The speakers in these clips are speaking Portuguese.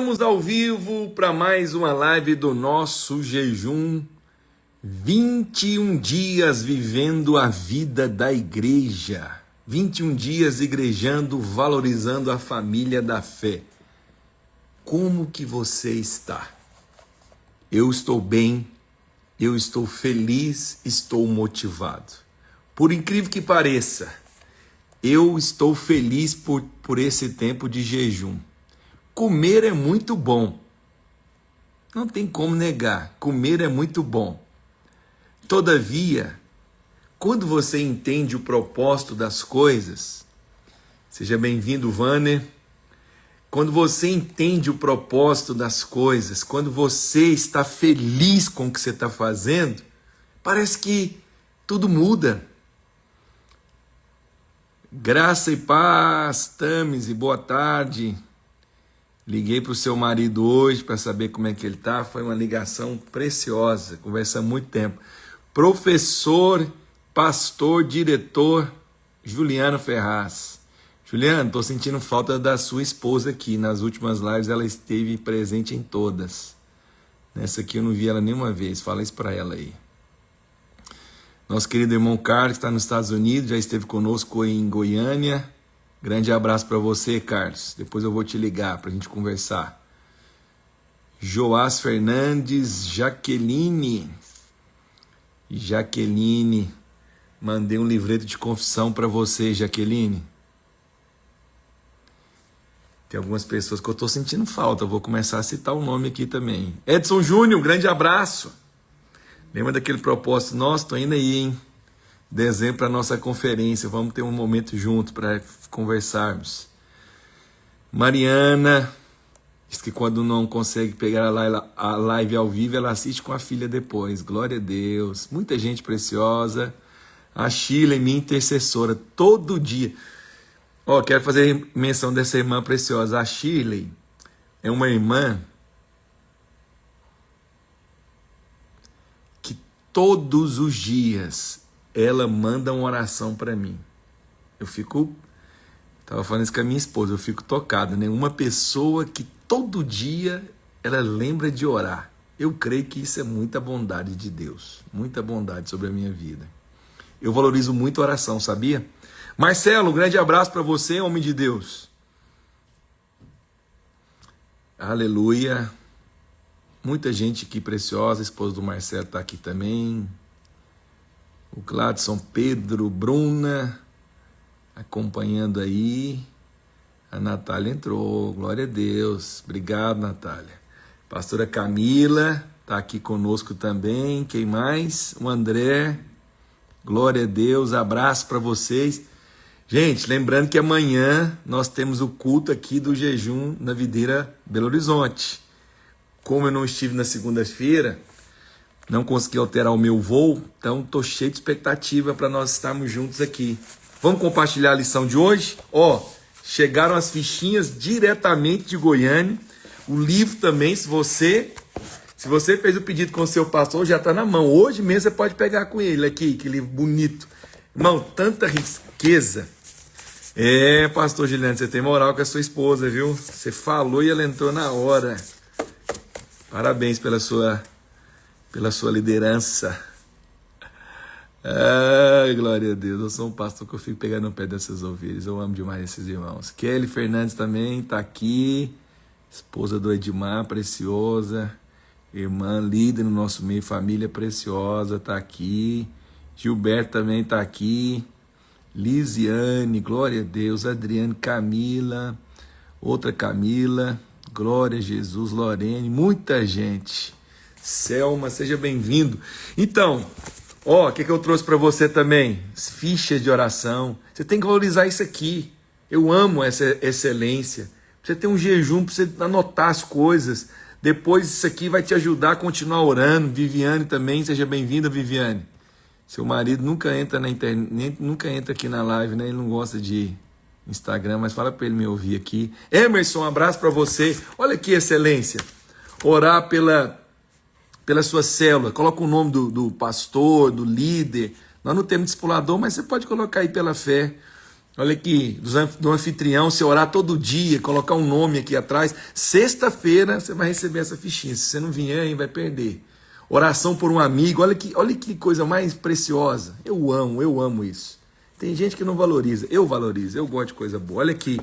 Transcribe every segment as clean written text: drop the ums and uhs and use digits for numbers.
Estamos ao vivo para mais uma live do nosso jejum. 21 dias vivendo a vida da igreja. 21 dias igrejando, valorizando a família da fé. Como que você está? Eu estou bem, eu estou feliz, estou motivado. Por incrível que pareça, eu estou feliz por esse tempo de jejum. Comer é muito bom. Não tem como negar. Comer é muito bom. Todavia, quando você entende o propósito das coisas, seja bem-vindo, Vanner. Quando você entende o propósito das coisas, quando você está feliz com o que você está fazendo, parece que tudo muda. Graça e paz, Tamis, e boa tarde. Liguei para o seu marido hoje para saber como é que ele está. Foi uma ligação preciosa, conversamos muito tempo. Professor, pastor, diretor, Juliano Ferraz. Juliano, estou sentindo falta da sua esposa aqui. Nas últimas lives ela esteve presente em todas. Nessa aqui eu não vi ela nenhuma vez. Fala isso para ela aí. Nosso querido irmão Carlos, que está nos Estados Unidos, já esteve conosco em Goiânia. Grande abraço para você, Carlos. Depois eu vou te ligar para a gente conversar. Joás Fernandes, Jaqueline, mandei um livreto de confissão para você, Jaqueline. Tem algumas pessoas que eu estou sentindo falta, eu vou começar a citar o nome aqui também. Edson Júnior, um grande abraço. Lembra daquele propósito nosso? Estou indo aí, hein? Dezembro para a nossa conferência, vamos ter um momento junto para conversarmos. Mariana diz que quando não consegue pegar a live ao vivo, ela assiste com a filha depois. Glória a Deus. Muita gente preciosa. A Shirley, minha intercessora, todo dia. Quero fazer menção dessa irmã preciosa. A Shirley é uma irmã que todos os dias ela manda uma oração para mim. Estava falando isso com a minha esposa, eu fico tocado, né? Uma pessoa que todo dia ela lembra de orar. Eu creio que isso é muita bondade de Deus, muita bondade sobre a minha vida. Eu valorizo muito a oração, sabia? Marcelo, um grande abraço para você, homem de Deus. Aleluia. Muita gente aqui preciosa, a esposa do Marcelo está aqui também. O Gladson, Pedro, Bruna, acompanhando aí. A Natália entrou, glória a Deus. Obrigado, Natália. Pastora Camila está aqui conosco também. Quem mais? O André. Glória a Deus, abraço para vocês. Gente, lembrando que amanhã nós temos o culto aqui do jejum na Videira Belo Horizonte. Como eu não estive na segunda-feira, não consegui alterar o meu voo, então estou cheio de expectativa para nós estarmos juntos aqui. Vamos compartilhar a lição de hoje? Chegaram as fichinhas diretamente de Goiânia. O livro também, se você fez o pedido com o seu pastor, já está na mão. Hoje mesmo você pode pegar com ele aqui, que livro bonito. Irmão, tanta riqueza. Pastor Juliano, você tem moral com a sua esposa, viu? Você falou e ela entrou na hora. Parabéns pela sua liderança. Ai, glória a Deus. Eu sou um pastor que eu fico pegando no pé dessas ovelhas. Eu amo demais esses irmãos. Kelly Fernandes também está aqui. Esposa do Edmar, preciosa. Irmã líder no nosso meio, família preciosa, está aqui. Gilberto também está aqui. Lisiane, glória a Deus. Adriane, Camila. Outra Camila. Glória a Jesus. Lorene, muita gente. Selma, seja bem-vindo. Então, o que eu trouxe para você também? Fichas de oração. Você tem que valorizar isso aqui. Eu amo essa excelência. Você tem um jejum para você anotar as coisas. Depois isso aqui vai te ajudar a continuar orando. Viviane também, seja bem-vinda, Viviane. Seu marido nunca entra na internet, nunca entra aqui na live, né? Ele não gosta de Instagram, mas fala para ele me ouvir aqui. Emerson, um abraço para você. Olha que excelência. Orar pela sua célula, coloca o nome do pastor, do líder. Nós não temos discipulador, mas você pode colocar aí pela fé. Olha aqui, do anfitrião, você orar todo dia, colocar um nome aqui atrás. Sexta-feira você vai receber essa fichinha. Se você não vier, aí vai perder. Oração por um amigo, olha que coisa mais preciosa. Eu amo isso. Tem gente que não valoriza, eu valorizo, eu gosto de coisa boa. Olha aqui,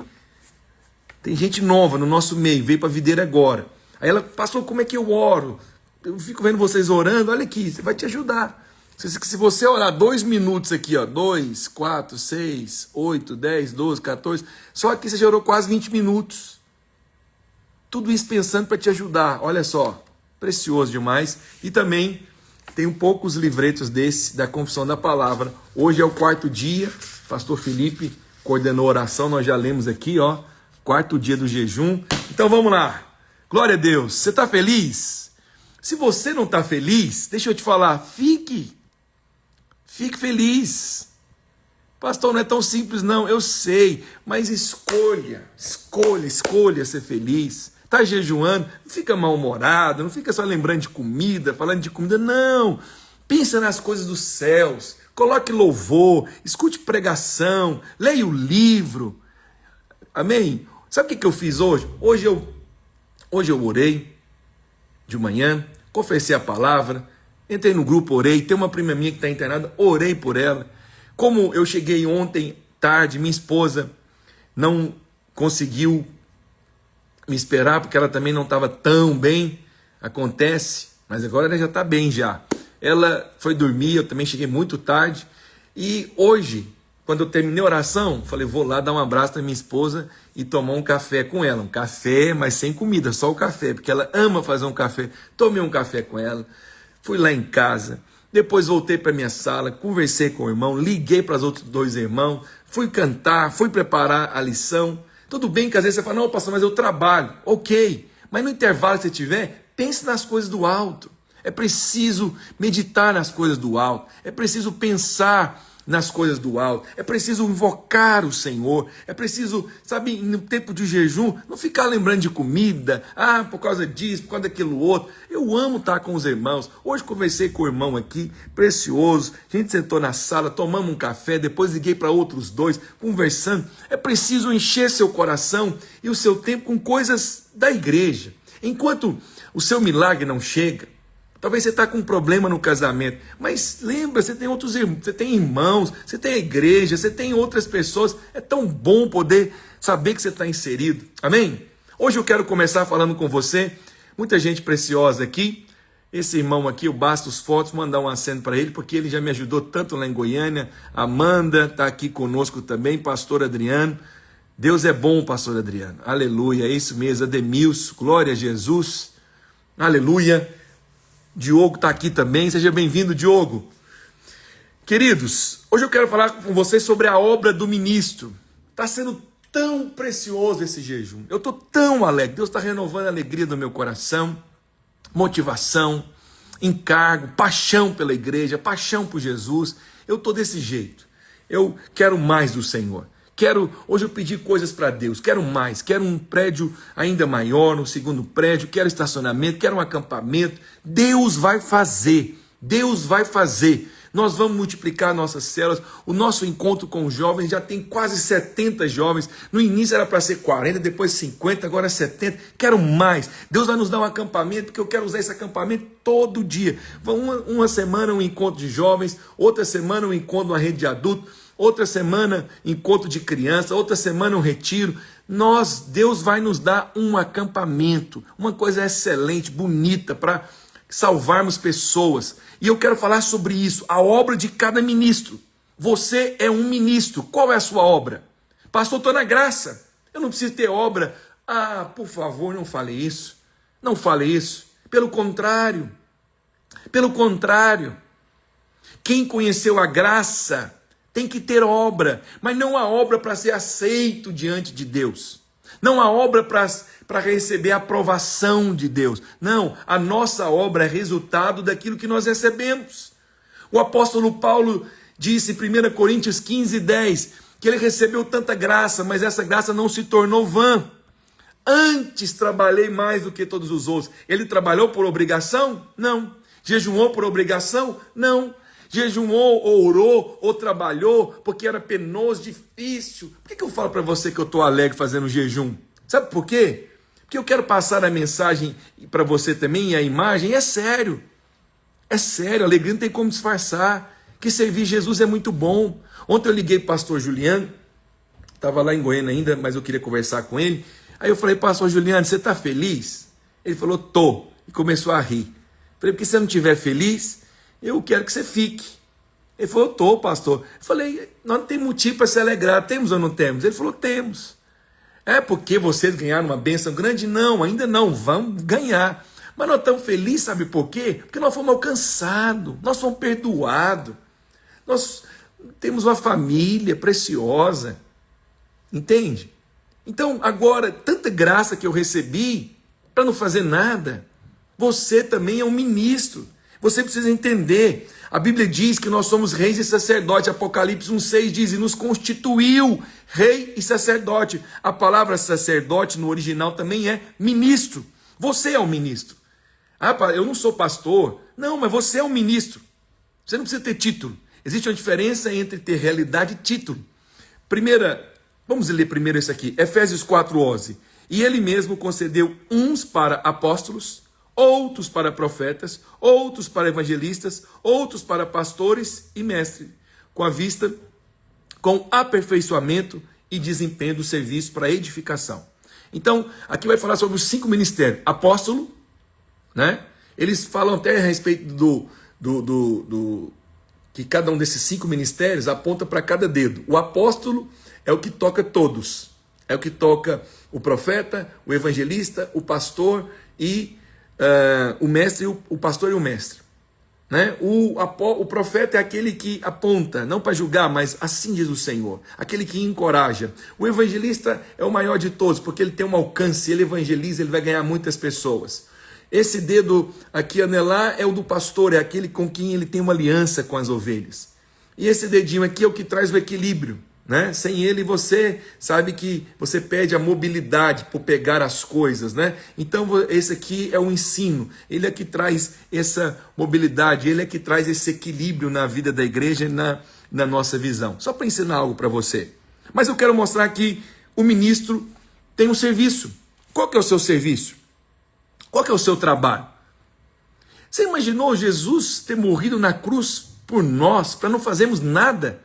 tem gente nova no nosso meio, veio para a videira agora. Aí ela, pastor, como é que eu oro? Eu fico vendo vocês orando, olha aqui, você vai te ajudar. Se você orar 2 minutos aqui, ó, 2, 4, 6, 8, 10, 12, 14, só aqui você já orou quase 20 minutos. Tudo isso pensando para te ajudar, olha só, precioso demais. E também tem poucos livretos desse, da confissão da palavra. Hoje é o 4º dia, pastor Felipe coordenou a oração, nós já lemos aqui, ó, 4º dia do jejum. Então vamos lá, glória a Deus, você está feliz? Se você não está feliz, deixa eu te falar, fique feliz. Pastor, não é tão simples não, eu sei, mas escolha ser feliz. Está jejuando, não fica mal-humorado, não fica só lembrando de comida, falando de comida, não. Pensa nas coisas dos céus, coloque louvor, escute pregação, leia o livro. Amém? Sabe o que eu fiz hoje? Hoje eu orei de manhã, confessei a palavra, entrei no grupo, orei, tem uma prima minha que está internada, orei por ela. Como eu cheguei ontem tarde, minha esposa não conseguiu me esperar, porque ela também não estava tão bem, acontece, mas agora ela já está bem já. Ela foi dormir, eu também cheguei muito tarde, e hoje, quando eu terminei a oração, falei, vou lá dar um abraço na minha esposa e tomar um café com ela, um café, mas sem comida, só o café, porque ela ama fazer um café. Tomei um café com ela, fui lá em casa, depois voltei para minha sala, conversei com o irmão, liguei para os outros 2 irmãos, fui cantar, fui preparar a lição. Tudo bem que às vezes você fala, não, pastor, mas eu trabalho. Ok, mas no intervalo que você tiver, pense nas coisas do alto. É preciso meditar nas coisas do alto, é preciso pensar nas coisas do alto, é preciso invocar o Senhor, é preciso, sabe, no tempo de jejum, não ficar lembrando de comida, por causa disso, por causa daquilo outro. Eu amo estar com os irmãos. Hoje conversei com o irmão aqui, precioso, a gente sentou na sala, tomamos um café, depois liguei para outros 2, conversando. É preciso encher seu coração e o seu tempo com coisas da igreja. Enquanto o seu milagre não chega, talvez você está com um problema no casamento, mas lembra, você tem irmãos, você tem a igreja, você tem outras pessoas. É tão bom poder saber que você está inserido. Amém? Hoje eu quero começar falando com você, muita gente preciosa aqui. Esse irmão aqui, o Bastos Fotos, mandar um aceno para ele, porque ele já me ajudou tanto lá em Goiânia. Amanda está aqui conosco também, pastor Adriano. Deus é bom, pastor Adriano. Aleluia, é isso mesmo. Ademilson, glória a Jesus. Aleluia. Diogo está aqui também, seja bem-vindo, Diogo. Queridos, hoje eu quero falar com vocês sobre a obra do ministro. Está sendo tão precioso esse jejum, eu estou tão alegre, Deus está renovando a alegria do meu coração, motivação, encargo, paixão pela igreja, paixão por Jesus. Eu estou desse jeito, eu quero mais do Senhor. Hoje eu pedi coisas para Deus, quero mais, quero um prédio ainda maior, um 2º prédio, quero estacionamento, quero um acampamento. Deus vai fazer, nós vamos multiplicar nossas células. O nosso encontro com os jovens já tem quase 70 jovens, no início era para ser 40, depois 50, agora 70, quero mais. Deus vai nos dar um acampamento, porque eu quero usar esse acampamento todo dia. Uma semana um encontro de jovens, outra semana um encontro uma rede de adultos, outra semana encontro de criança, outra semana um retiro. Deus vai nos dar um acampamento, uma coisa excelente, bonita, para salvarmos pessoas. E eu quero falar sobre isso, a obra de cada ministro. Você é um ministro. Qual é a sua obra? Pastor, estou na graça, eu não preciso ter obra. Por favor, não fale isso. Não fale isso. Pelo contrário, quem conheceu a graça tem que ter obra, mas não a obra para ser aceito diante de Deus. Não a obra para receber a aprovação de Deus. Não, a nossa obra é resultado daquilo que nós recebemos. O apóstolo Paulo disse em 1 Coríntios 15:10, que ele recebeu tanta graça, mas essa graça não se tornou vã. Antes trabalhei mais do que todos os outros. Ele trabalhou por obrigação? Não. Jejuou por obrigação? Não. jejuou, ou orou, ou trabalhou, porque era penoso, difícil. Por que eu falo para você que eu estou alegre fazendo jejum? Sabe por quê? Porque eu quero passar a mensagem para você também, e a imagem, é sério. É sério, a alegria não tem como disfarçar. Que servir Jesus é muito bom. Ontem eu liguei para o pastor Juliano, estava lá em Goiânia ainda, mas eu queria conversar com ele. Aí eu falei, pastor Juliano, você está feliz? Ele falou, tô. E começou a rir. Falei, porque se você não estiver feliz, eu quero que você fique. Ele falou, tô, pastor. Eu falei, nós não temos motivo para se alegrar, temos ou não temos? Ele falou, temos. É porque vocês ganharam uma bênção grande? Não, ainda não, vamos ganhar. Mas nós estamos felizes, sabe por quê? Porque nós fomos alcançados, nós fomos perdoados, nós temos uma família preciosa, entende? Então, agora, tanta graça que eu recebi, para não fazer nada, você também é um ministro, você precisa entender. A Bíblia diz que nós somos reis e sacerdotes. Apocalipse 1,6 diz, e nos constituiu rei e sacerdote. A palavra sacerdote no original também é ministro. Você é um ministro. Ah, eu não sou pastor. Não, mas você é um ministro. Você não precisa ter título. Existe uma diferença entre ter realidade e título. Vamos ler primeiro esse aqui, Efésios 4,11. E ele mesmo concedeu uns para apóstolos, outros para profetas, outros para evangelistas, outros para pastores e mestres, com aperfeiçoamento e desempenho do serviço para edificação. Então, aqui vai falar sobre os 5 ministérios. Apóstolo, né? Eles falam até a respeito que cada um desses 5 ministérios aponta para cada dedo. O apóstolo é o que toca todos. É o que toca o profeta, o evangelista, o pastor e o mestre, o pastor e o mestre, né? O profeta é aquele que aponta, não para julgar, mas assim diz o Senhor, aquele que encoraja. O evangelista é o maior de todos, porque ele tem um alcance, ele evangeliza, ele vai ganhar muitas pessoas. Esse dedo aqui anelar é o do pastor, é aquele com quem ele tem uma aliança com as ovelhas. E esse dedinho aqui é o que traz o equilíbrio, né? Sem ele você sabe que você perde a mobilidade por pegar as coisas, né? Então esse aqui é o ensino, ele é que traz essa mobilidade, ele é que traz esse equilíbrio na vida da igreja e na nossa visão. Só para ensinar algo para você. Mas eu quero mostrar que o ministro tem um serviço. Qual que é o seu serviço? Qual que é o seu trabalho? Você imaginou Jesus ter morrido na cruz por nós, para não fazermos nada?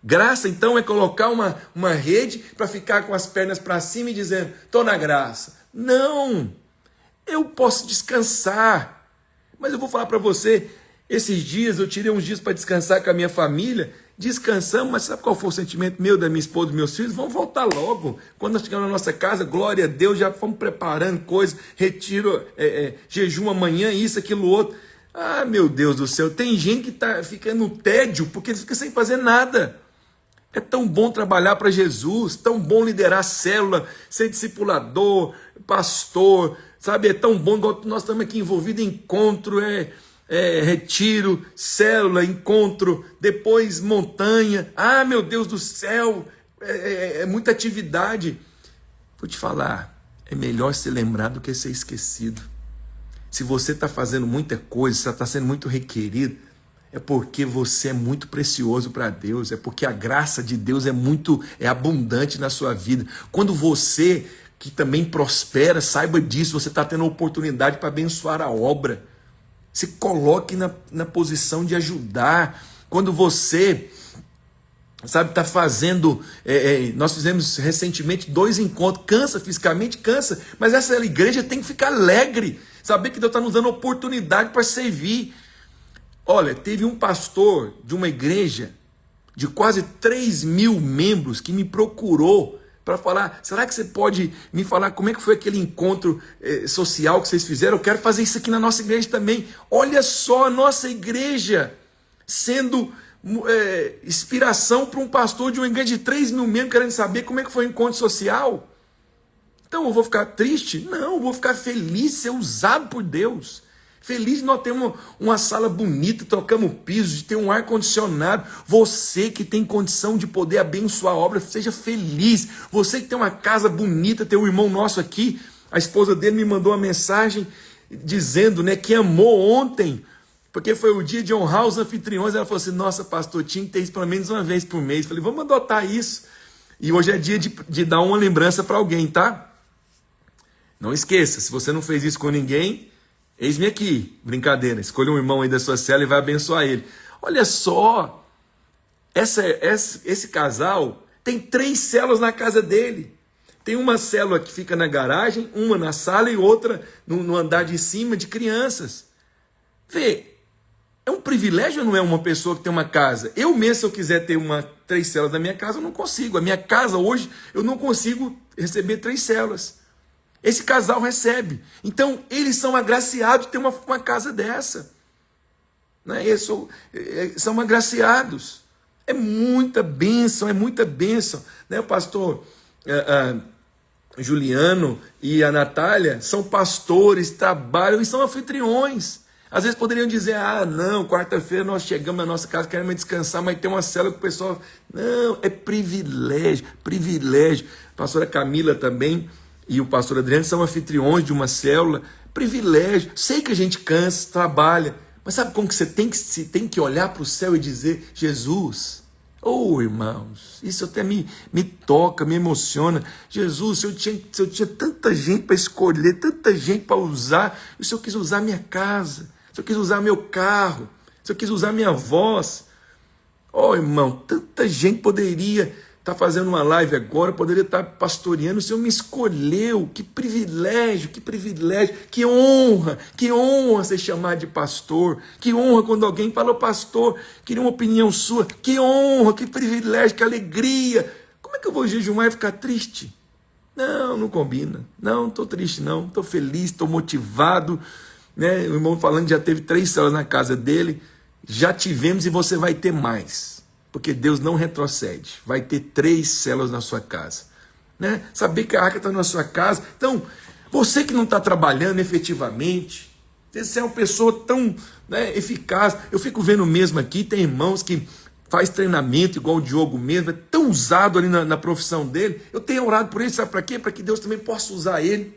Graça, então, é colocar uma rede para ficar com as pernas para cima e dizendo, estou na graça. Não, eu posso descansar. Mas eu vou falar para você, esses dias eu tirei uns dias para descansar com a minha família, descansamos, mas sabe qual foi o sentimento meu, da minha esposa, dos meus filhos? Vamos voltar logo. Quando nós chegamos na nossa casa, glória a Deus, já fomos preparando coisas, retiro, jejum amanhã, isso, aquilo, outro. Ah, meu Deus do céu, tem gente que fica no tédio, porque fica sem fazer nada. É tão bom trabalhar para Jesus, tão bom liderar célula, ser discipulador, pastor, sabe? É tão bom, igual nós estamos aqui envolvidos em encontro, retiro, célula, encontro, depois montanha. Ah, meu Deus do céu, é muita atividade. Vou te falar, é melhor ser lembrado do que ser esquecido. Se você está fazendo muita coisa, você está sendo muito requerido, é porque você é muito precioso para Deus, é porque a graça de Deus é abundante na sua vida. Quando você, que também prospera, saiba disso, você está tendo a oportunidade para abençoar a obra. Se coloque na posição de ajudar. Quando você, sabe, está fazendo, nós fizemos recentemente 2 encontros, cansa fisicamente, cansa, mas essa igreja tem que ficar alegre, saber que Deus está nos dando oportunidade para servir. Olha, teve um pastor de uma igreja de quase 3.000 membros que me procurou para falar, será que você pode me falar como é que foi aquele encontro social que vocês fizeram? Eu quero fazer isso aqui na nossa igreja também. Olha só a nossa igreja sendo inspiração para um pastor de uma igreja de 3.000 membros querendo saber como é que foi o encontro social. Então eu vou ficar triste? Não, eu vou ficar feliz de ser usado por Deus. Feliz de nós termos uma sala bonita, trocamos piso, de ter um ar-condicionado. Você que tem condição de poder abençoar a obra, seja feliz. Você que tem uma casa bonita, tem um irmão nosso aqui, a esposa dele me mandou uma mensagem dizendo, né, que amou ontem porque foi o dia de honrar os anfitriões. Ela falou assim, nossa, pastor, tinha que ter isso pelo menos uma vez por mês. Falei, vamos adotar isso. E hoje é dia de dar uma lembrança para alguém, tá? Não esqueça, se você não fez isso com ninguém, eis-me aqui. Brincadeira, escolha um irmão aí da sua célula e vai abençoar ele. Olha só, esse casal tem 3 células na casa dele. Tem uma célula que fica na garagem, uma na sala e outra no andar de cima de crianças. Vê, é um privilégio ou não é uma pessoa que tem uma casa? Eu mesmo, se eu quiser ter 3 células na minha casa, eu não consigo. A minha casa hoje, eu não consigo receber 3 células. Esse casal recebe. Então, eles são agraciados de ter uma casa dessa. Né? Eles são agraciados. É muita bênção, é muita bênção. Né? O pastor Juliano e a Natália são pastores, trabalham e são anfitriões. Às vezes poderiam dizer, não, quarta-feira nós chegamos na nossa casa, queremos descansar, mas tem uma célula que o pessoal... Não, é privilégio, privilégio. A pastora Camila também e o pastor Adriano são anfitriões de uma célula. Privilégio. Sei que a gente cansa, trabalha, mas sabe como que você tem que olhar para o céu e dizer, Jesus... irmãos, isso até me toca, me emociona. Jesus, se eu tinha tanta gente para escolher, tanta gente para usar, e se eu quis usar minha casa, se eu quis usar meu carro, se eu quis usar minha voz, irmão, tanta gente poderia estar fazendo uma live agora, poderia estar pastoreando, o Senhor me escolheu, que privilégio, que honra ser chamado de pastor, que honra quando alguém fala, pastor, queria uma opinião sua, que honra, que privilégio, que alegria. Como é que eu vou jejuar e ficar triste? Não combina, não estou triste não, estou feliz, estou motivado, né? O irmão falando que já teve 3 células na casa dele, já tivemos e você vai ter mais. Porque Deus não retrocede. Vai ter 3 células na sua casa. Né? Saber que a arca está na sua casa. Então, você que não está trabalhando efetivamente, você é uma pessoa tão eficaz. Eu fico vendo mesmo aqui, tem irmãos que faz treinamento, igual o Diogo mesmo, é tão usado ali na profissão dele. Eu tenho orado por ele, sabe para quê? Para que Deus também possa usar ele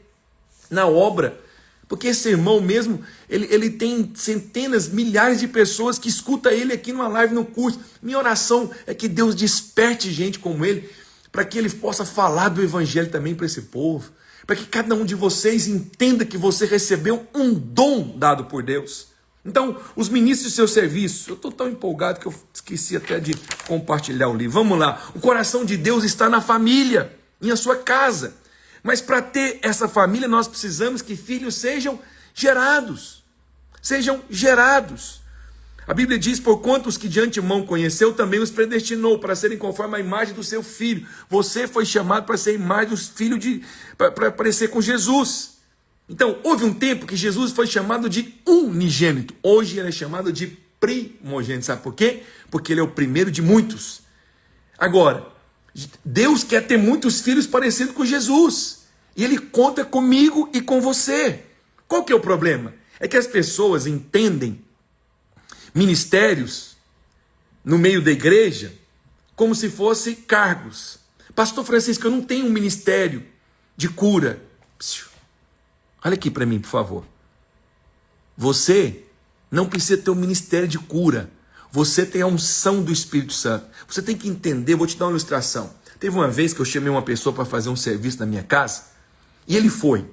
na obra. Porque esse irmão mesmo, ele tem centenas, milhares de pessoas que escutam ele aqui numa live, no curso. Minha oração é que Deus desperte gente como ele, para que ele possa falar do evangelho também para esse povo. Para que cada um de vocês entenda que você recebeu um dom dado por Deus. Então, os ministros do seu serviço, eu estou tão empolgado que eu esqueci até de compartilhar o livro. Vamos lá, o coração de Deus está na família, em sua casa. Mas para ter essa família, nós precisamos que filhos sejam gerados. Sejam gerados. A Bíblia diz, porquanto os que de antemão conheceu, também os predestinou para serem conforme a imagem do seu filho. Você foi chamado para ser a imagem dos filhos, para parecer com Jesus. Então, houve um tempo que Jesus foi chamado de unigênito. Hoje ele é chamado de primogênito. Sabe por quê? Porque ele é o primeiro de muitos. Agora, Deus quer ter muitos filhos parecidos com Jesus. E Ele conta comigo e com você. Qual que é o problema? É que as pessoas entendem ministérios no meio da igreja como se fossem cargos. Pastor Francisco, eu não tenho um ministério de cura. Olha aqui para mim, por favor. Você não precisa ter um ministério de cura. Você tem a unção do Espírito Santo. Você tem que entender, vou te dar uma ilustração. Teve uma vez que eu chamei uma pessoa para fazer um serviço na minha casa, e ele foi.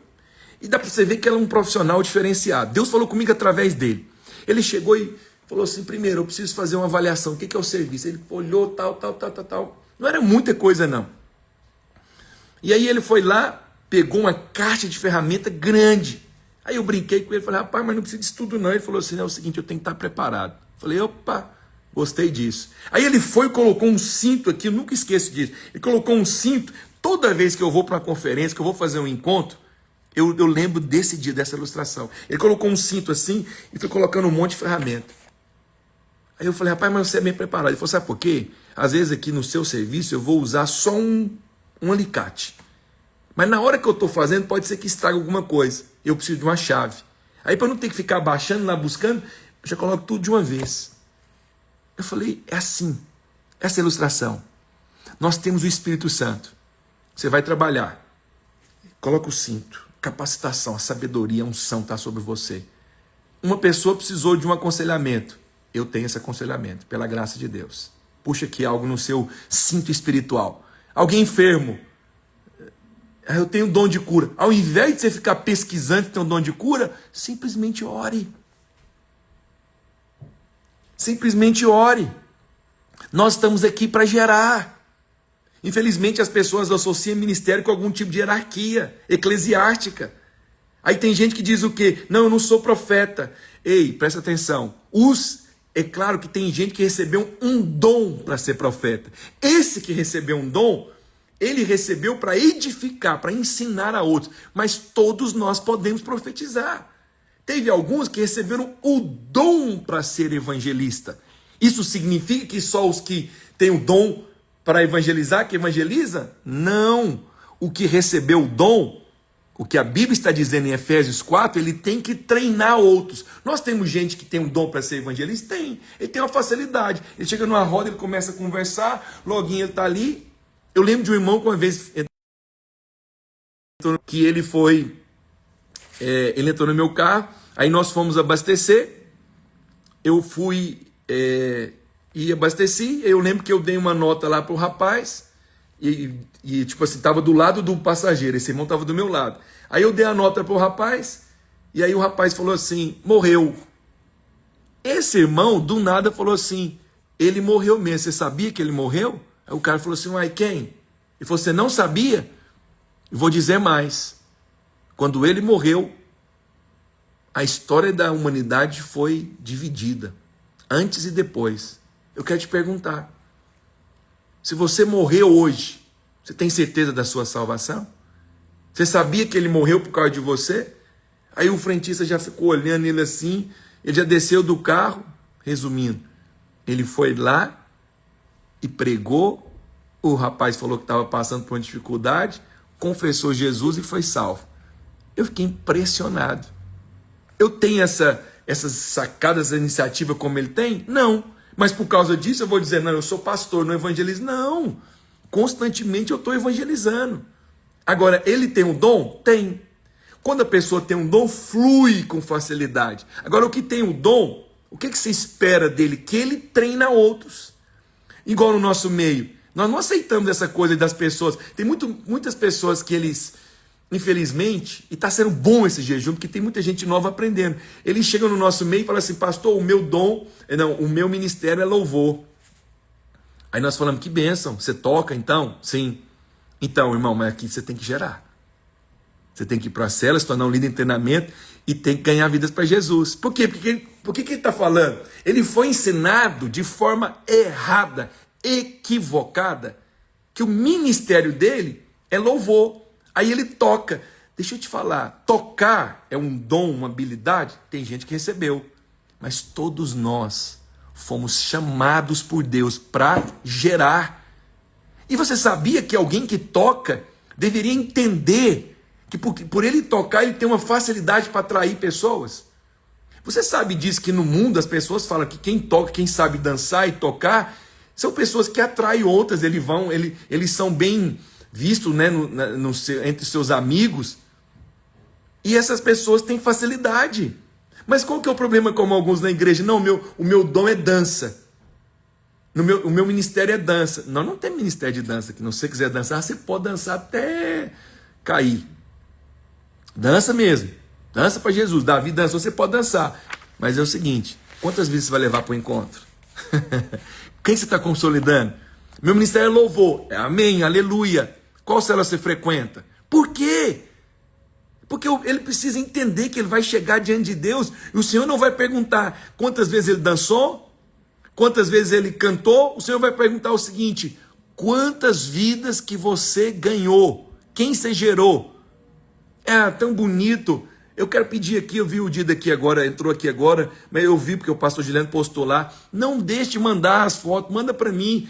E dá para você ver que ele é um profissional diferenciado. Deus falou comigo através dele. Ele chegou e falou assim, primeiro, eu preciso fazer uma avaliação. O que é o serviço? Ele olhou, tal. Não era muita coisa, não. E aí ele foi lá, pegou uma caixa de ferramenta grande. Aí eu brinquei com ele, falei, rapaz, mas não precisa disso tudo não. Ele falou assim, é o seguinte, eu tenho que estar preparado. Falei, opa, gostei disso. Aí ele foi e colocou um cinto aqui, eu nunca esqueço disso. Ele colocou um cinto, toda vez que eu vou para uma conferência, que eu vou fazer um encontro, eu lembro desse dia, dessa ilustração. Ele colocou um cinto assim e foi colocando um monte de ferramenta. Aí eu falei, rapaz, mas você é bem preparado. Ele falou, sabe por quê? Às vezes aqui no seu serviço eu vou usar só um alicate. Mas na hora que eu estou fazendo, pode ser que estrague alguma coisa. Eu preciso de uma chave. Aí para não ter que ficar baixando lá, buscando, eu já coloco tudo de uma vez. Eu falei, é assim. Essa é a ilustração. Nós temos o Espírito Santo. Você vai trabalhar. Coloca o cinto. Capacitação, a sabedoria, a unção está sobre você. uma pessoa precisou de um aconselhamento. Eu tenho esse aconselhamento, pela graça de Deus. Puxa aqui algo no seu cinto espiritual. Alguém enfermo. Eu tenho dom de cura. Ao invés de você ficar pesquisando se tem um dom de cura, simplesmente ore. Simplesmente ore. Nós estamos aqui para gerar. Infelizmente as pessoas associam ministério com algum tipo de hierarquia eclesiástica. Aí tem gente que diz o quê? Não, eu não sou profeta. Ei, presta atenção. É claro que tem gente que recebeu um dom para ser profeta. Esse que recebeu um dom, ele recebeu para edificar, para ensinar a outros. Mas todos nós podemos profetizar. Teve alguns que receberam o dom para ser evangelista. Isso significa que só os que têm o dom para evangelizar que evangeliza? Não. O que recebeu o dom, o que a Bíblia está dizendo em Efésios 4, ele tem que treinar outros. Nós temos gente que tem um dom para ser evangelista? Tem. Ele tem uma facilidade. Ele chega numa roda, ele começa a conversar, loguinho ele está ali. Eu lembro de um irmão que uma vez que ele entrou no meu carro, aí nós fomos abastecer, eu fui e abasteci, eu lembro que eu dei uma nota lá para o rapaz, e tipo assim, estava do lado do passageiro, esse irmão estava do meu lado. Aí eu dei a nota para o rapaz, e aí o rapaz falou assim, morreu. Esse irmão, do nada, falou assim, ele morreu mesmo, você sabia que ele morreu? Aí o cara falou assim, uai, quem? E você não sabia? Eu vou dizer mais. Quando ele morreu, a história da humanidade foi dividida, antes e depois. Eu quero te perguntar, se você morreu hoje, você tem certeza da sua salvação? Você sabia que ele morreu por causa de você? Aí o frentista já ficou olhando ele assim, ele já desceu do carro, resumindo, ele foi lá e pregou, o rapaz falou que estava passando por uma dificuldade, confessou Jesus e foi salvo. Eu fiquei impressionado. Eu tenho essas sacadas, essa iniciativa como ele tem? Não. Mas por causa disso eu vou dizer, não, eu sou pastor, não evangelizo. Não. Constantemente eu estou evangelizando. Agora, ele tem um dom? Tem. Quando a pessoa tem um dom, flui com facilidade. Agora, o que tem o dom, o que você espera dele? Que ele treina outros. Igual no nosso meio. Nós não aceitamos essa coisa das pessoas. Tem muitas pessoas que eles, infelizmente, e está sendo bom esse jejum, porque tem muita gente nova aprendendo. Eles chegam no nosso meio e falam assim, pastor, o meu ministério é louvor. Aí nós falamos, que bênção, você toca então? Sim. Então, irmão, mas aqui você tem que gerar. Você tem que ir para a cela, se tornar um líder em treinamento e tem que ganhar vidas para Jesus. Por quê? Por que ele está falando? Ele foi ensinado de forma errada, equivocada, que o ministério dele é louvor. Aí ele toca. Deixa eu te falar, tocar é um dom, uma habilidade? Tem gente que recebeu, mas todos nós fomos chamados por Deus para gerar. E você sabia que alguém que toca deveria entender que por ele tocar, ele tem uma facilidade para atrair pessoas? Você sabe disso, que no mundo as pessoas falam que quem toca, quem sabe dançar e tocar, são pessoas que atraem outras, eles são bem vistos, né, entre seus amigos, e essas pessoas têm facilidade. Mas qual que é o problema, como alguns na igreja? Não, o meu dom é dança. O meu ministério é dança. Não tem ministério de dança. Que se você quiser dançar, você pode dançar até cair. Dança mesmo. Dança para Jesus. Davi dançou, você pode dançar. Mas é o seguinte, quantas vezes você vai levar para o encontro? Quem você está consolidando? Meu ministério é louvor. Amém, aleluia. Qual célula você frequenta? Por quê? Porque ele precisa entender que ele vai chegar diante de Deus e o Senhor não vai perguntar quantas vezes ele dançou, quantas vezes ele cantou. O Senhor vai perguntar o seguinte, quantas vidas que você ganhou? Quem você gerou? Tão bonito. Eu quero pedir aqui, eu vi o Dida aqui agora, entrou aqui agora, mas eu vi porque o pastor Juliano postou lá. Não deixe de mandar as fotos, manda para mim.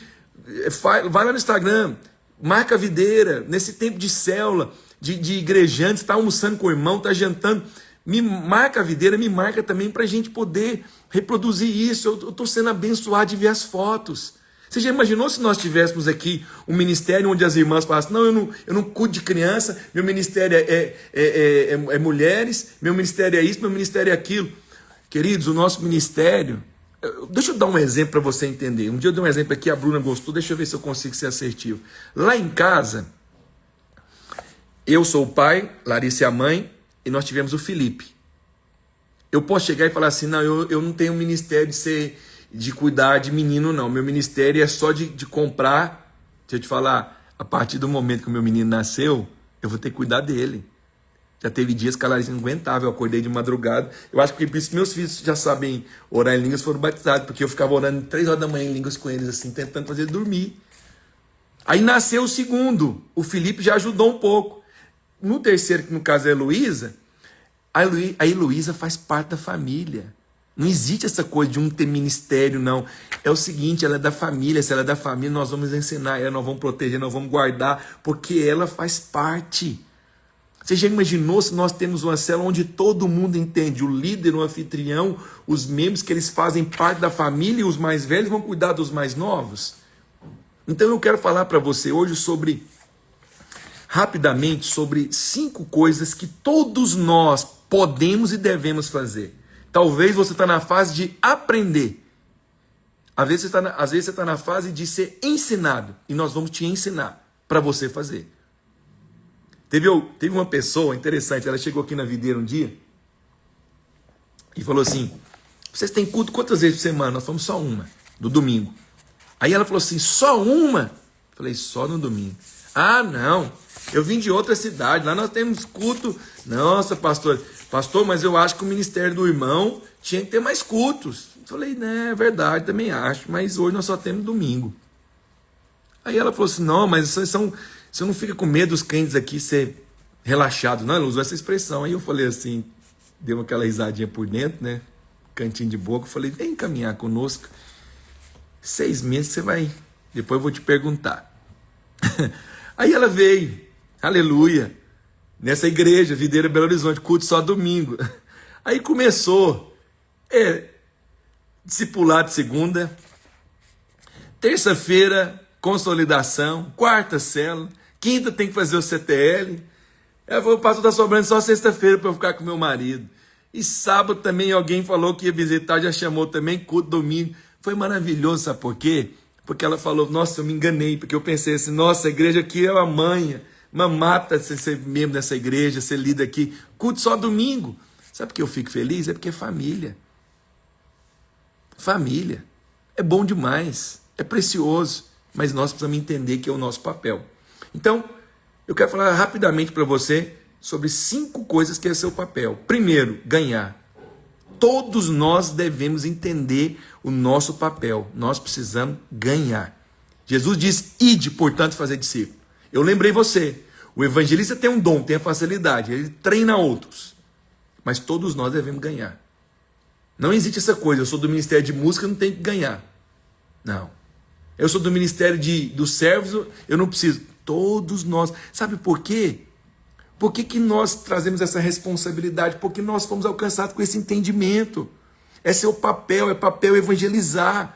Vai lá no Instagram, marca a videira, nesse tempo de célula, de igrejante, está almoçando com o irmão, está jantando, me marca a videira, me marca também para a gente poder reproduzir isso. Eu estou sendo abençoado de ver as fotos. Você já imaginou se nós tivéssemos aqui um ministério onde as irmãs falassem, não, eu não cuido de criança, meu ministério é mulheres, meu ministério é isso, meu ministério é aquilo. Queridos, o nosso ministério... Deixa eu dar um exemplo para você entender. Um dia eu dei um exemplo aqui, a Bruna gostou, deixa eu ver se eu consigo ser assertivo. Lá em casa, eu sou o pai, Larissa é a mãe, e nós tivemos o Felipe. Eu posso chegar e falar assim, não, eu não tenho um ministério de cuidar de menino, não. Meu ministério é só de comprar. Deixa eu te falar, a partir do momento que o meu menino nasceu, eu vou ter que cuidar dele. Já teve dias que a Larissa não aguentava, eu acordei de madrugada. Eu acho que por isso que meus filhos já sabem orar em línguas, foram batizados, porque eu ficava orando 3 horas da manhã em línguas com eles, assim, tentando fazer ele dormir. Aí nasceu o segundo, o Felipe já ajudou um pouco. No terceiro, que no caso é a Heloísa, a Heloísa faz parte da família. Não existe essa coisa de um ter ministério, não. É o seguinte, ela é da família, se ela é da família, nós vamos ensinar ela, nós vamos proteger, nós vamos guardar, porque ela faz parte. Você já imaginou se nós temos uma célula onde todo mundo entende, o líder, o anfitrião, os membros que eles fazem parte da família e os mais velhos vão cuidar dos mais novos? Então eu quero falar para você hoje rapidamente, sobre 5 coisas que todos nós podemos e devemos fazer. Talvez você está na fase de aprender. Às vezes você está na fase de ser ensinado, e nós vamos te ensinar para você fazer. Teve uma pessoa interessante, ela chegou aqui na videira um dia e falou assim, vocês têm culto quantas vezes por semana? Nós fomos só uma, no domingo. Aí ela falou assim, só uma? Falei, só no domingo. Ah, não, eu vim de outra cidade, lá nós temos culto. Nossa, pastor, mas eu acho que o ministério do irmão tinha que ter mais cultos. Falei, né, é verdade, também acho, mas hoje nós só temos domingo. Aí ela falou assim, não, mas você não fica com medo dos crentes aqui ser relaxados, não? Ela usou essa expressão. Aí eu falei assim, deu aquela risadinha por dentro, né? Cantinho de boca. Eu falei, vem caminhar conosco. 6 meses você vai... Depois eu vou te perguntar. Aí ela veio, aleluia, nessa igreja, Videira Belo Horizonte, culto só domingo. Aí começou, discipulado de segunda, terça-feira, consolidação, quarta célula, quinta tem que fazer o CTL. Ela falou, o pastor está sobrando só sexta-feira para eu ficar com meu marido. E sábado também alguém falou que ia visitar, já chamou também, culto domingo. Foi maravilhoso, sabe por quê? Porque ela falou, nossa, eu me enganei, porque eu pensei assim, nossa, a igreja aqui é uma manha, mamata ser membro dessa igreja, ser líder aqui, culto só domingo. Sabe por que eu fico feliz? É porque é família. Família. É bom demais, é precioso, mas nós precisamos entender que é o nosso papel. Então, eu quero falar rapidamente para você sobre 5 coisas que é seu papel. Primeiro, ganhar. Todos nós devemos entender o nosso papel. Nós precisamos ganhar. Jesus diz, ide, portanto, fazer discípulo. Eu lembrei você, o evangelista tem um dom, tem a facilidade, ele treina outros. Mas todos nós devemos ganhar. Não existe essa coisa, eu sou do ministério de música, eu não tenho que ganhar. Não. Eu sou do ministério dos servos, eu não preciso. Todos nós. Sabe por quê? Por que nós trazemos essa responsabilidade? Porque nós fomos alcançados com esse entendimento. Esse é o papel, é papel evangelizar.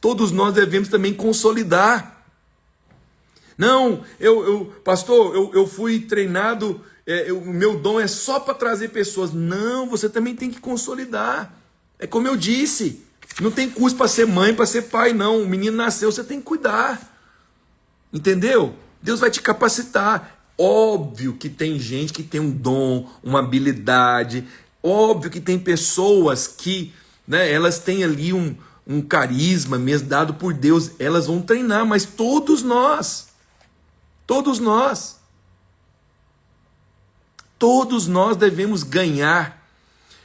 Todos nós devemos também consolidar. Não, pastor, eu fui treinado, o meu dom é só para trazer pessoas. Não, você também tem que consolidar. É como eu disse, não tem curso para ser mãe, para ser pai, não. O menino nasceu, você tem que cuidar. Entendeu? Deus vai te capacitar. Óbvio que tem gente que tem um dom, uma habilidade. Óbvio que tem pessoas que, né, elas têm ali um carisma mesmo dado por Deus. Elas vão treinar, mas todos nós devemos ganhar.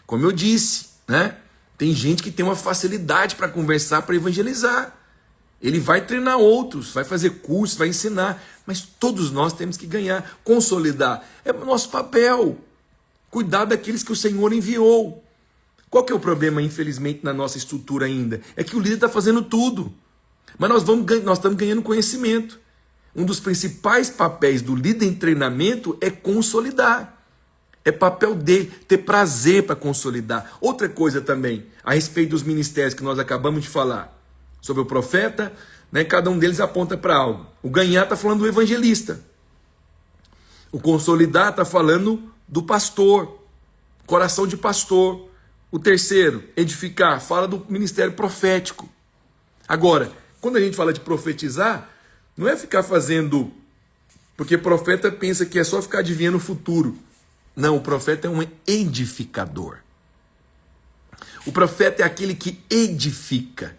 Como eu disse, né? Tem gente que tem uma facilidade para conversar, para evangelizar. Ele vai treinar outros, vai fazer curso, vai ensinar. Mas todos nós temos que ganhar, consolidar. É o nosso papel. Cuidar daqueles que o Senhor enviou. Qual que é o problema, infelizmente, na nossa estrutura ainda? É que o líder está fazendo tudo. Mas nós estamos ganhando conhecimento. Um dos principais papéis do líder em treinamento é consolidar. É papel dele ter prazer para consolidar. Outra coisa também, a respeito dos ministérios que nós acabamos de falar. Sobre o profeta, né, cada um deles aponta para algo. O ganhar está falando do evangelista. O consolidar está falando do pastor. Coração de pastor. O terceiro, edificar, fala do ministério profético. Agora, quando a gente fala de profetizar, não é ficar fazendo... Porque profeta pensa que é só ficar adivinhando o futuro. Não, o profeta é um edificador. O profeta é aquele que edifica.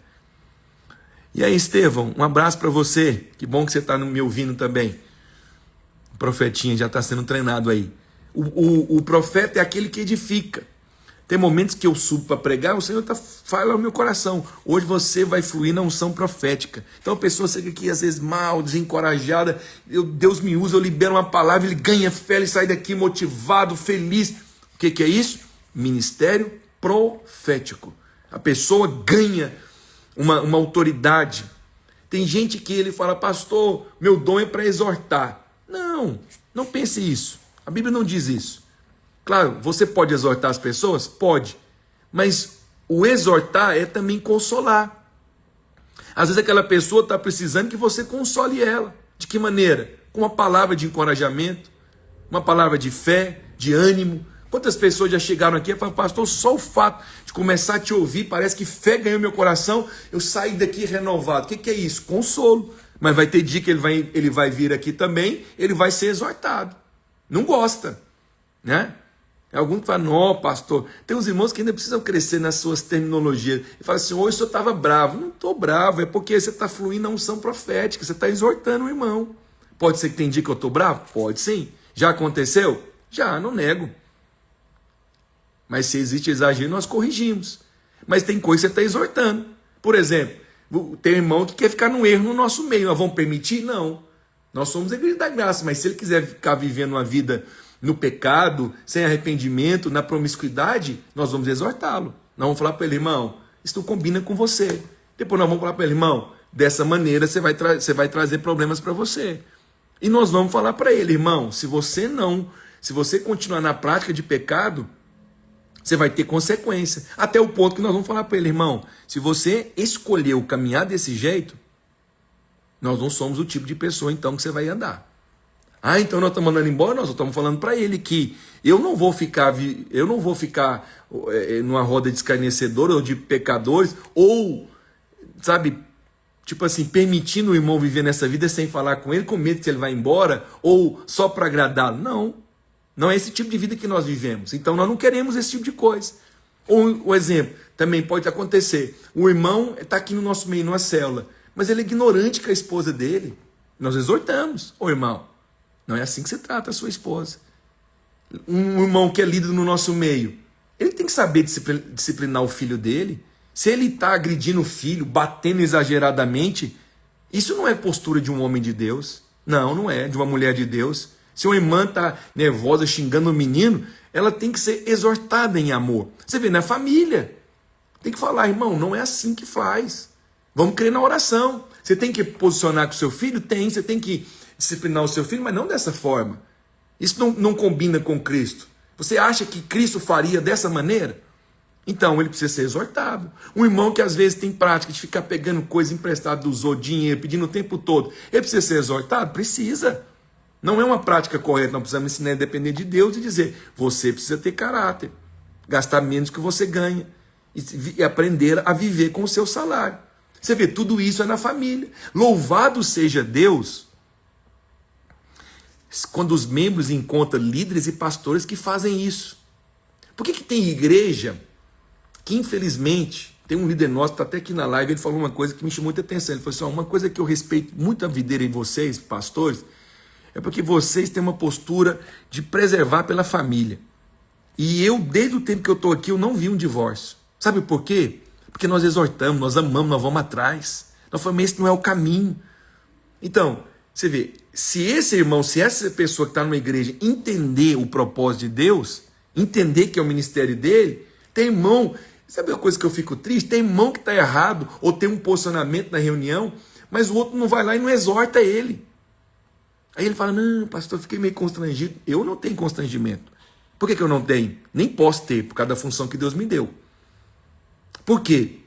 E aí, Estevão, um abraço para você. Que bom que você está me ouvindo também. O profetinha já está sendo treinado aí. O profeta é aquele que edifica. Tem momentos que eu subo para pregar, o Senhor fala no meu coração. Hoje você vai fluir na unção profética. Então a pessoa chega aqui às vezes mal, desencorajada. Deus me usa, eu libero uma palavra, ele ganha fé, ele sai daqui motivado, feliz. O que é isso? Ministério profético. A pessoa ganha uma autoridade. Tem gente que ele fala, pastor, meu dom é para exortar. Não, não pense isso. A Bíblia não diz isso. Claro, você pode exortar as pessoas? Pode. Mas o exortar é também consolar. Às vezes aquela pessoa está precisando que você console ela. De que maneira? Com uma palavra de encorajamento, uma palavra de fé, de ânimo. Quantas pessoas já chegaram aqui e falaram, pastor, só o fato de começar a te ouvir, parece que fé ganhou meu coração, eu saí daqui renovado. O que é isso? Consolo. Mas vai ter dia que ele vai vir aqui também, ele vai ser exortado. Não gosta, né? Alguns falam, não, pastor, tem uns irmãos que ainda precisam crescer nas suas terminologias. E falam assim, hoje o senhor estava bravo. Não estou bravo, é porque você está fluindo na unção profética, você está exortando o irmão. Pode ser que tem dia que eu estou bravo? Pode sim. Já aconteceu? Já, não nego. Mas se existe exagero, nós corrigimos. Mas tem coisa que você está exortando. Por exemplo, tem irmão que quer ficar no erro no nosso meio. Nós vamos permitir? Não. Nós somos a igreja da graça, mas se ele quiser ficar vivendo uma vida no pecado, sem arrependimento, na promiscuidade, nós vamos exortá-lo. Nós vamos falar para ele, irmão, isso não combina com você. Depois nós vamos falar para ele, irmão, dessa maneira você vai trazer problemas para você. E nós vamos falar para ele, irmão, se você continuar na prática de pecado, você vai ter consequência. Até o ponto que nós vamos falar para ele, irmão, se você escolheu caminhar desse jeito, nós não somos o tipo de pessoa então que você vai andar. Ah, então nós estamos mandando embora? Nós estamos falando para ele que eu não vou ficar numa roda de escarnecedores ou de pecadores, ou, sabe, tipo assim, permitindo o irmão viver nessa vida sem falar com ele, com medo que ele vai embora, ou só para agradá-lo. Não, não é esse tipo de vida que nós vivemos. Então nós não queremos esse tipo de coisa. Ou o exemplo, também pode acontecer, o irmão está aqui no nosso meio, numa célula, mas ele é ignorante com a esposa dele. Nós exortamos, ô irmão, não é assim que você trata a sua esposa. Um irmão que é líder no nosso meio, ele tem que saber disciplinar o filho dele. Se ele está agredindo o filho, batendo exageradamente, isso não é postura de um homem de Deus. Não, não é, de uma mulher de Deus. Se uma irmã está nervosa, xingando o menino, ela tem que ser exortada em amor. Você vê, na família, tem que falar, irmão, não é assim que faz. Vamos crer na oração. Você tem que posicionar com o seu filho? Tem, você tem que disciplinar o seu filho, mas não dessa forma. Isso não combina com Cristo. Você acha que Cristo faria dessa maneira? Então ele precisa ser exortado. Um irmão que às vezes tem prática de ficar pegando coisa emprestada, usou dinheiro, pedindo o tempo todo, ele precisa ser exortado? Precisa. Não é uma prática correta. Nós precisamos ensinar a depender de Deus e dizer, você precisa ter caráter, gastar menos que você ganha e aprender a viver com o seu salário. Você vê, tudo isso é na família. Louvado seja Deus quando os membros encontram líderes e pastores que fazem isso. Por que tem igreja que, infelizmente, tem um líder nosso, está até aqui na live, ele falou uma coisa que me chamou muita atenção. Ele falou assim, uma coisa que eu respeito muito a videira em vocês, pastores, é porque vocês têm uma postura de preservar pela família. E eu, desde o tempo que eu estou aqui, eu não vi um divórcio. Sabe por quê? Porque nós exortamos, nós amamos, nós vamos atrás. Nós falamos, esse não é o caminho. Então, você vê, se esse irmão, se essa pessoa que está numa igreja entender o propósito de Deus, entender que é o ministério dele, tem irmão, sabe uma coisa que eu fico triste? Tem irmão que está errado, ou tem um posicionamento na reunião, mas o outro não vai lá e não exorta ele. Aí ele fala, não, pastor, eu fiquei meio constrangido. Eu não tenho constrangimento. Por que eu não tenho? Nem posso ter, por causa da função que Deus me deu. Por quê?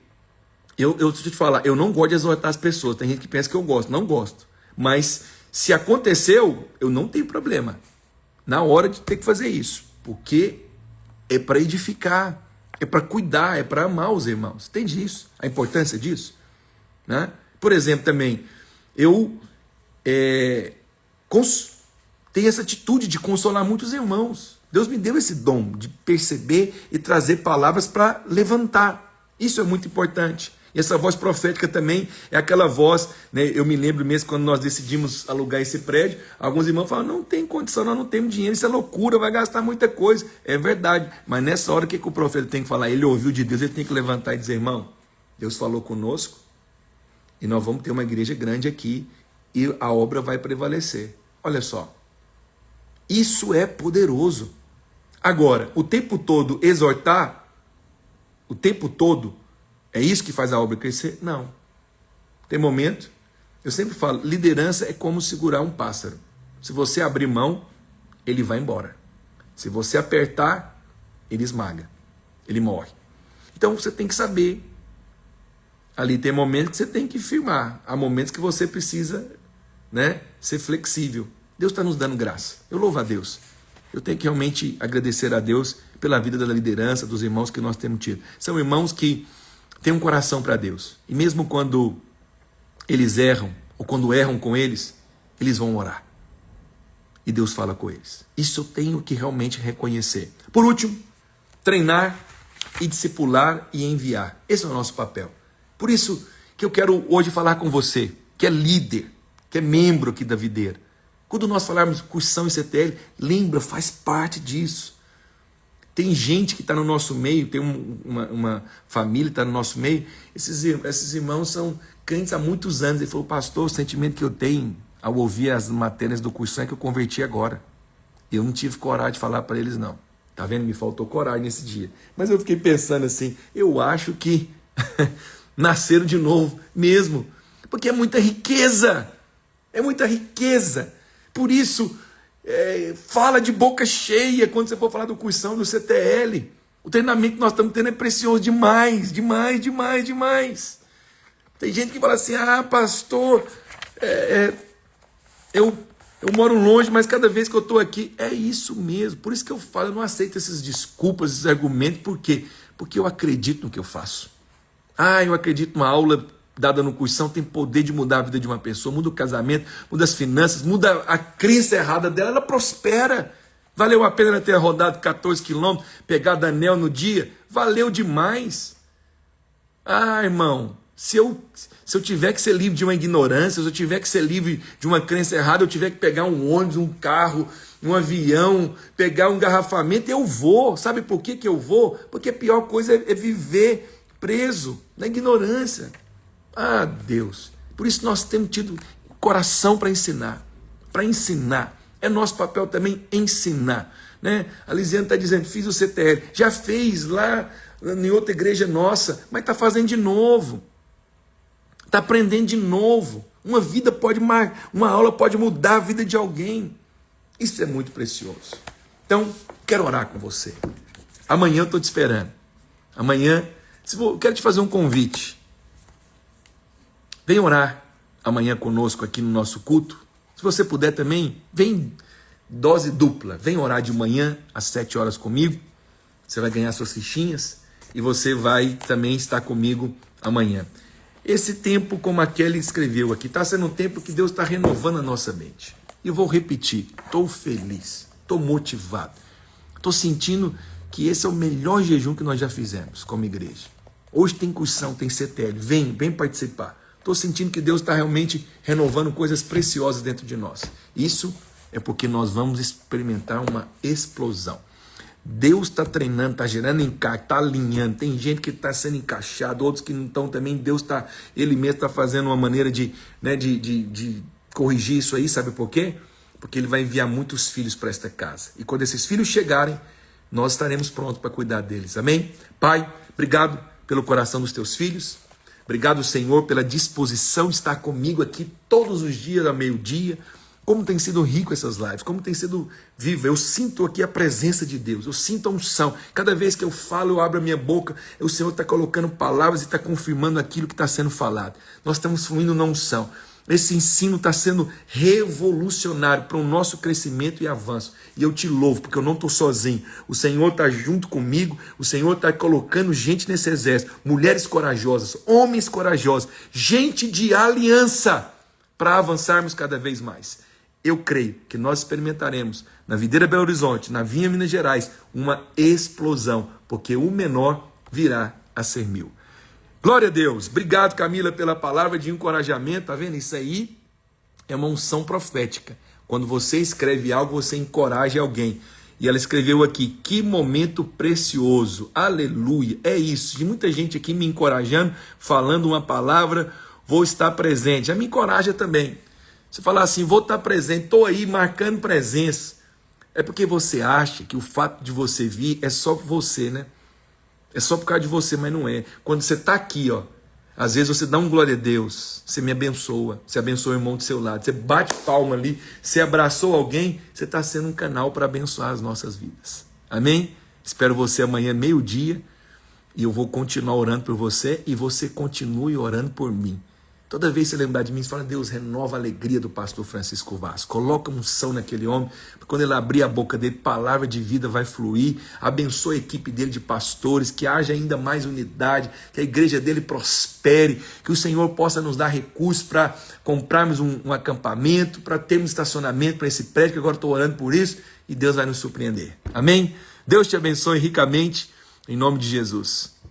Deixa eu te falar, eu não gosto de exortar as pessoas. Tem gente que pensa que eu gosto, não gosto. Mas se aconteceu, eu não tenho problema na hora de ter que fazer isso, porque é para edificar, é para cuidar, é para amar os irmãos. Entende isso? A importância disso? Né? Por exemplo, também, eu tenho essa atitude de consolar muitos irmãos. Deus me deu esse dom de perceber e trazer palavras para levantar. Isso é muito importante. E essa voz profética também é aquela voz, né? Eu me lembro mesmo quando nós decidimos alugar esse prédio, alguns irmãos falam, não tem condição, nós não temos dinheiro, isso é loucura, vai gastar muita coisa. É verdade, mas nessa hora o que o profeta tem que falar? Ele ouviu de Deus, ele tem que levantar e dizer, irmão, Deus falou conosco e nós vamos ter uma igreja grande aqui e a obra vai prevalecer. Olha só, isso é poderoso. Agora, o tempo todo exortar, o tempo todo, é isso que faz a obra crescer? Não. Tem momento, eu sempre falo, liderança é como segurar um pássaro. Se você abrir mão, ele vai embora. Se você apertar, ele esmaga, ele morre. Então você tem que saber. Ali tem momentos que você tem que firmar, há momentos que você precisa, né, ser flexível. Deus está nos dando graça. Eu louvo a Deus. Eu tenho que realmente agradecer a Deus pela vida da liderança, dos irmãos que nós temos tido. São irmãos que têm um coração para Deus. E mesmo quando eles erram, ou quando erram com eles, eles vão orar. E Deus fala com eles. Isso eu tenho que realmente reconhecer. Por último, treinar e discipular e enviar. Esse é o nosso papel. Por isso que eu quero hoje falar com você, que é líder, que é membro aqui da videira. Quando nós falarmos de cursão e CTL, lembra, faz parte disso. Tem gente que está no nosso meio, tem uma família que está no nosso meio. Esses irmãos são crentes há muitos anos. Ele falou, pastor, o sentimento que eu tenho ao ouvir as matérias do cursão é que eu converti agora. Eu não tive coragem de falar para eles, não. Tá vendo? Me faltou coragem nesse dia. Mas eu fiquei pensando assim, eu acho que nasceram de novo mesmo. Porque é muita riqueza. É muita riqueza. Por isso, fala de boca cheia quando você for falar do cursão, do CTL. O treinamento que nós estamos tendo é precioso demais, demais, demais, demais. Tem gente que fala assim, pastor, eu moro longe, mas cada vez que eu estou aqui, é isso mesmo. Por isso que eu falo, eu não aceito essas desculpas, esses argumentos. Por quê? Porque eu acredito no que eu faço. Eu acredito numa aula dada no cursão tem poder de mudar a vida de uma pessoa, muda o casamento, muda as finanças, muda a crença errada dela, ela prospera. Valeu a pena ela ter rodado 14 quilômetros, pegado anel no dia? Valeu demais. Irmão, se eu tiver que ser livre de uma ignorância, se eu tiver que ser livre de uma crença errada, eu tiver que pegar um ônibus, um carro, um avião, pegar um engarrafamento, eu vou. Sabe por que eu vou? Porque a pior coisa é viver preso na ignorância. Deus. Por isso nós temos tido coração para ensinar. Para ensinar. É nosso papel também ensinar. Né? A Lisiane está dizendo, fiz o CTL. Já fez lá em outra igreja nossa, mas está fazendo de novo. Está aprendendo de novo. Uma aula pode mudar a vida de alguém. Isso é muito precioso. Então, quero orar com você. Amanhã eu estou te esperando. Amanhã, quero te fazer um convite. Vem orar amanhã conosco aqui no nosso culto. Se você puder também, vem dose dupla. Vem orar de manhã às 7 horas comigo. Você vai ganhar suas fichinhas e você vai também estar comigo amanhã. Esse tempo, como a Kelly escreveu aqui, está sendo um tempo que Deus está renovando a nossa mente. E eu vou repetir, estou feliz, estou motivado. Estou sentindo que esse é o melhor jejum que nós já fizemos como igreja. Hoje tem cursão, tem CTL, vem participar. Estou sentindo que Deus está realmente renovando coisas preciosas dentro de nós. Isso é porque nós vamos experimentar uma explosão. Deus está treinando, está gerando encaixe, está alinhando. Tem gente que está sendo encaixado, outros que não estão também. Deus está, Ele mesmo está fazendo uma maneira de corrigir isso aí. Sabe por quê? Porque Ele vai enviar muitos filhos para esta casa. E quando esses filhos chegarem, nós estaremos prontos para cuidar deles. Amém? Pai, obrigado pelo coração dos teus filhos. Obrigado, Senhor, pela disposição de estar comigo aqui todos os dias, ao meio-dia. Como tem sido rico essas lives, como tem sido viva. Eu sinto aqui a presença de Deus, eu sinto a unção. Cada vez que eu falo, eu abro a minha boca, o Senhor está colocando palavras e está confirmando aquilo que está sendo falado. Nós estamos fluindo na unção. Esse ensino está sendo revolucionário para o nosso crescimento e avanço. E eu te louvo, porque eu não estou sozinho. O Senhor está junto comigo, o Senhor está colocando gente nesse exército, mulheres corajosas, homens corajosos, gente de aliança, para avançarmos cada vez mais. Eu creio que nós experimentaremos na Videira Belo Horizonte, na Vinha Minas Gerais, uma explosão, porque o menor virá a ser 1000. Glória a Deus. Obrigado, Camila, pela palavra de encorajamento. Tá vendo? Isso aí é uma unção profética. Quando você escreve algo, você encoraja alguém. E ela escreveu aqui, que momento precioso. Aleluia. É isso. De muita gente aqui me encorajando, falando uma palavra, vou estar presente. Já me encoraja também. Você falar assim, vou estar presente, estou aí marcando presença. É porque você acha que o fato de você vir é só por você, né? É só por causa de você, mas não é. Quando você está aqui, ó, às vezes você dá um glória a Deus, você me abençoa, você abençoa o irmão do seu lado, você bate palma ali, você abraçou alguém, você está sendo um canal para abençoar as nossas vidas. Amém? Espero você amanhã, meio-dia, e eu vou continuar orando por você e você continue orando por mim. Toda vez que você lembrar de mim, você fala, Deus, renova a alegria do pastor Francisco Vaz. Coloca unção naquele homem, para quando ele abrir a boca dele, palavra de vida vai fluir. Abençoe a equipe dele de pastores, que haja ainda mais unidade, que a igreja dele prospere, que o Senhor possa nos dar recursos para comprarmos um acampamento, para termos estacionamento para esse prédio, que agora estou orando por isso, e Deus vai nos surpreender. Amém? Deus te abençoe ricamente, em nome de Jesus.